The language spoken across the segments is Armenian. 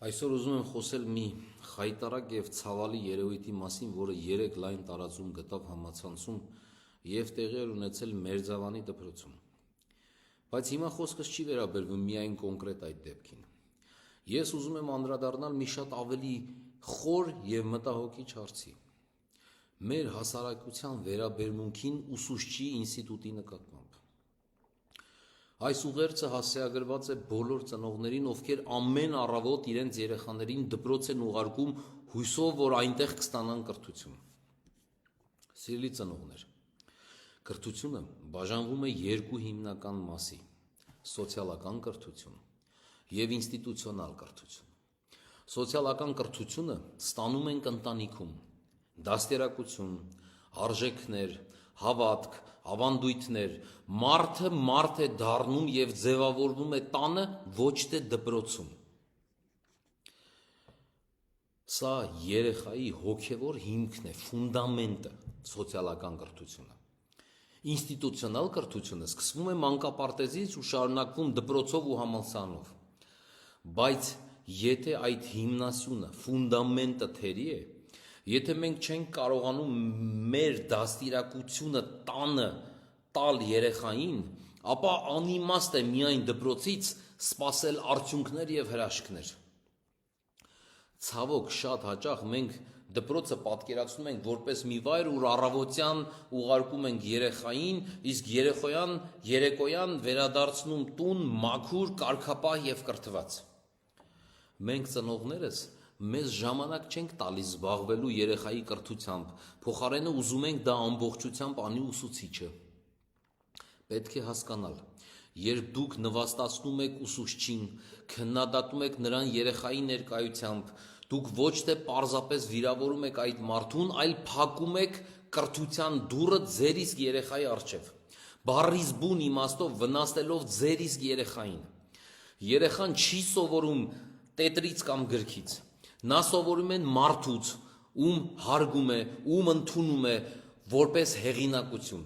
Այսօր ուզում եմ խոսել մի խայտառակ և ցավալի երևույթի մասին, որը 3 լայն տարածում գտավ համացանցում և տեղի էր ունեցել Մերձավանի դպրոցում։ Բայց հիմա խոսքս չի վերաբերվում միայն կոնկրետ այդ դեպքին։ Ես ուզում եմ անդրադառնալ մի շատ ավելի խոր և մտահոգիչ հարցի՝ մեր հասարակության վերաբերմունքին ուսուցչի ինստիտուտի նկատմամբ։ Այս ուղերձը հասցեագրված է բոլոր ծնողներին, ովքեր ամեն առավոտ իրենց երեխաներին դպրոց են ուղարկում հույսով, որ այնտեղ կստանան կրթություն։ Սիրելի ծնողներ, կրթությունը բաժանվում է 2 հիմնական մասի՝ սոցիալական կրթություն և ինստիտուցիոնալ կրթություն։ Սոցիալական կրթությունը ստանում ենք ընտանիքում՝ դաստիարակություն, արժեքներ, հավատք, ավանդույթներ, մարդը մարդ է դառնում և ձևավորվում է տանը, ոչ թե դպրոցում։ Սա երեխայի հոգևոր հիմքն է, ֆունդամենտը, սոցիալական կրթությունը։ Ինստիտուցիոնալ կրթությունը սկսվում է մանկապարտեզից ու շարունակվում դպրոցով ու համալսարանով։ Բայց եթե այդ հիմնասյունը, ֆունդամենտը թերի է, եթե մենք չենք կարողանում մեր դաստիարակությունը տանը տալ երեխային, ապա անիմաստ է միայն դպրոցից սպասել արդյունքներ և հրաշքներ։ Ցավոք, շատ հաճախ մենք դպրոցը պատկերացնում ենք որպես մի վայր, ուր առավոտյան ուղարկում ենք երեխային, իսկ երեկոյան վերադարձնում տուն մաքուր, կարգապահ և կրթված։ Մենք ծնողներս մեզ ժամանակ չենք տալիս զբաղվելու երեխայի կրթությամբ, փոխարենը ուզում ենք դա ամբողջությամբ անի ուսուցիչը։ Պետք է հասկանալ, երբ դուք նվաստացնում եք ուսուցչին, քննադատում եք նրան երեխայի ներկայությամբ, դուք ոչ թե պարզապես վիրավորում եք այդ մարդուն, այլ փակում եք կրթության դուռը ձեր իսկ երեխայի առջև, բառից բուն իմաստով վնասելով ձեր իսկ երեխային։ Երեխան չի սովորում տետրից կամ գրքից, նա սովորում է մարդուց, ում հարգում է, ում ընդունում է որպես հեղինակություն։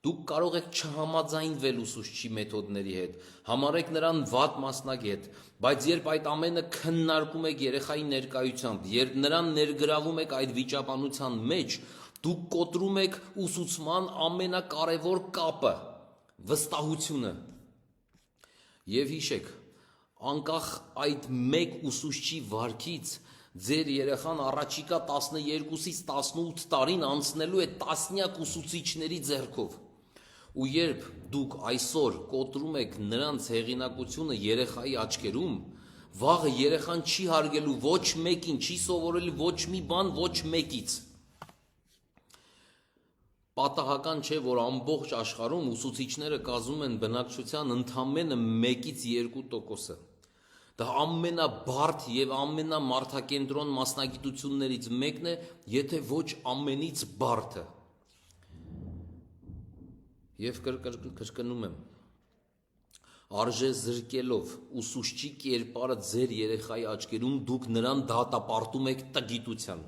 Դուք կարող եք չհամաձայնվել ուսուցչի մեթոդների հետ, համարեք նրան վատ մասնագետ, բայց երբ այդ ամենը քննարկում եք երեխայի ներկայությամբ, երբ նրան ներգրավում եք այդ վիճաբանության մեջ, դուք կոտրում եք ուսուցման ամենակարևոր կապը՝ վստահությունը։ Եվ հիշեք, անկախ այդ մեկ ուսուցչի վարքից, ձեր երեխան առաջիկա 12-ից 18 տարին անցնելու է տասնյակ ուսուցիչների ձեռքով։ Ու երբ դուք այսօր կոտրում եք նրանց հեղինակությունը երեխայի աչքերում, վաղը երեխան չի հարգելու ոչ մեկին, չի սովորելու ոչ մի բան ոչ մեկից։ Պատահական չէ, որ ամբողջ աշխարհում ուսուցիչները կազմում են բնակչության ընդամենը 1-ից 2%-ը։ Դա ամենաբարդ և ամենամարդակենտրոն մասնագիտություններից մեկն է, եթե ոչ ամենից բարդը։ Եվ կրկնում եմ, արժե զրկելով ուսուցչի կերպարը ձեր երեխայի աչքերում, դուք նրան դատապարտում եք տգիտության։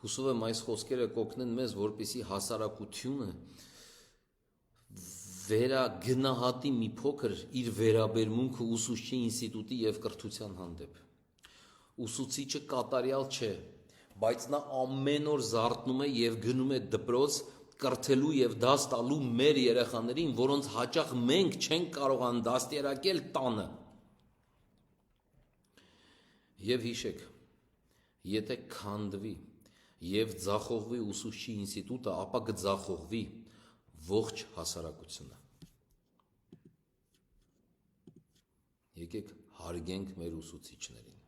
Հուսով եմ այս խոսքերը կօգնեն մեզ, որպեսզի հասարակությունը վերագնահատի մի փոքր իր վերաբերմունքը ուսուցչի ինստիտուտի և կրթության հանդեպ։ Ուսուցիչը կատարյալ չէ, բայց նա ամեն օր զարթնում է և գնում է դպրոց կրթելու և դաս տալու մեր երեխաներին, որոնց հաճախ մենք չենք կարողանում դաստիարակել տանը։ Եվ հիշեք, եթե քանդվի և ձախողվի ուսուցչի ինստիտուտը, ապա կձախողվի ողջ հասարակությունը։ Եկեք հարգենք մեր ուսուցիչներին։